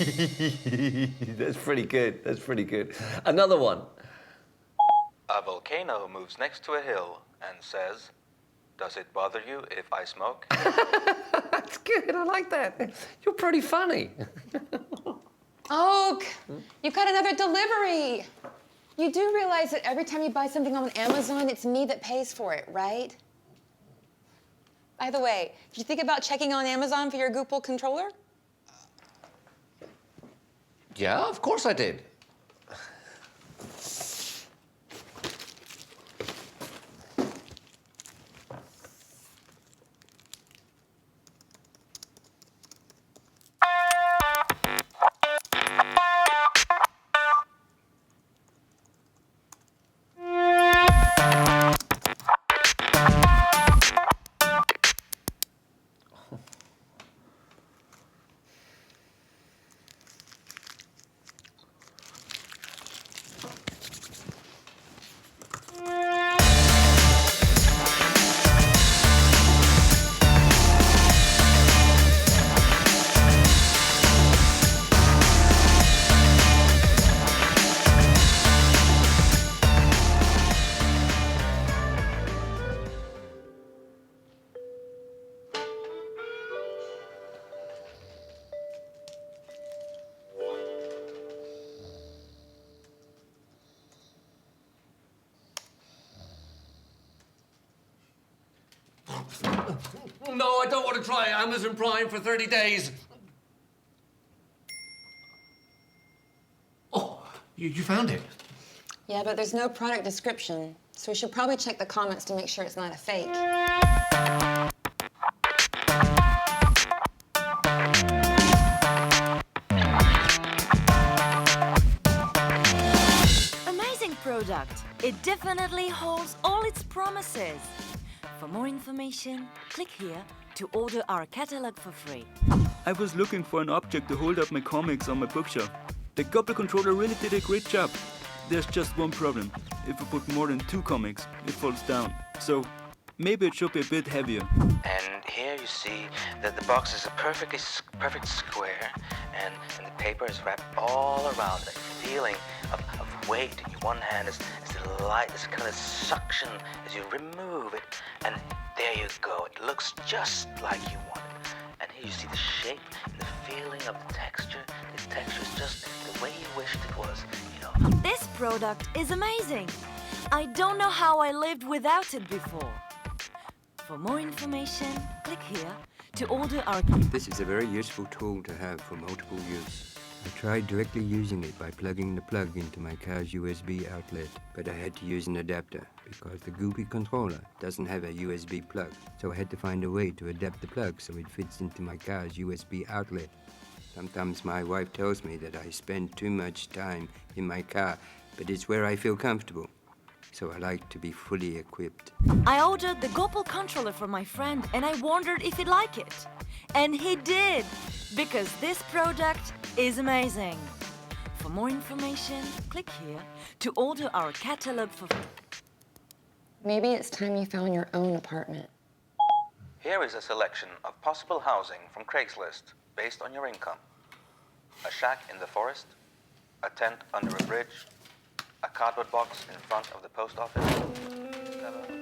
That's pretty good. That's pretty good. Another one. A volcano moves next to a hill and says, "Does it bother you if I smoke?" That's good. I like that. You're pretty funny. Oak, you've got another delivery. You do realize that every time you buy something on Amazon, it's me that pays for it, right? By the way, did you think about checking on Amazon for your Goupil controller? Yeah, of course I did. No, I don't want to try Amazon Prime for 30 days. Oh, you found it? Yeah, but there's no product description, so we should probably check the comments to make sure it's not a fake. Amazing product. It definitely holds all its promises. For more information, click here to order our catalog for free. I was looking for an object to hold up my comics on my bookshelf. The Goupil controller really did a great job. There's just one problem. If I put more than 2 comics, it falls down. So maybe it should be a bit heavier. And here you see that the box is a perfect square, and the paper is wrapped all around. The feeling of weight in your one hand is the light, this kind of suction as you remove it, and there you go. It looks just like you want it. And here you see the shape and the feeling of the texture. The texture is just the way you wished it was, you know. This product is amazing. I don't know how I lived without it before. For more information, click here to order our... This is a very useful tool to have for multiple use. I tried directly using it by plugging the plug into my car's USB outlet, but I had to use an adapter because the Goupil controller doesn't have a USB plug, so I had to find a way to adapt the plug so it fits into my car's USB outlet. Sometimes my wife tells me that I spend too much time in my car, but it's where I feel comfortable, so I like to be fully equipped. I ordered the Goupil controller for my friend and I wondered if he'd like it. And he did, because this product is amazing. For more information, click here to order our catalog for... Maybe it's time you found your own apartment. Here is a selection of possible housing from Craigslist based on your income. A shack in the forest, a tent under a bridge, a cardboard box in front of the post office.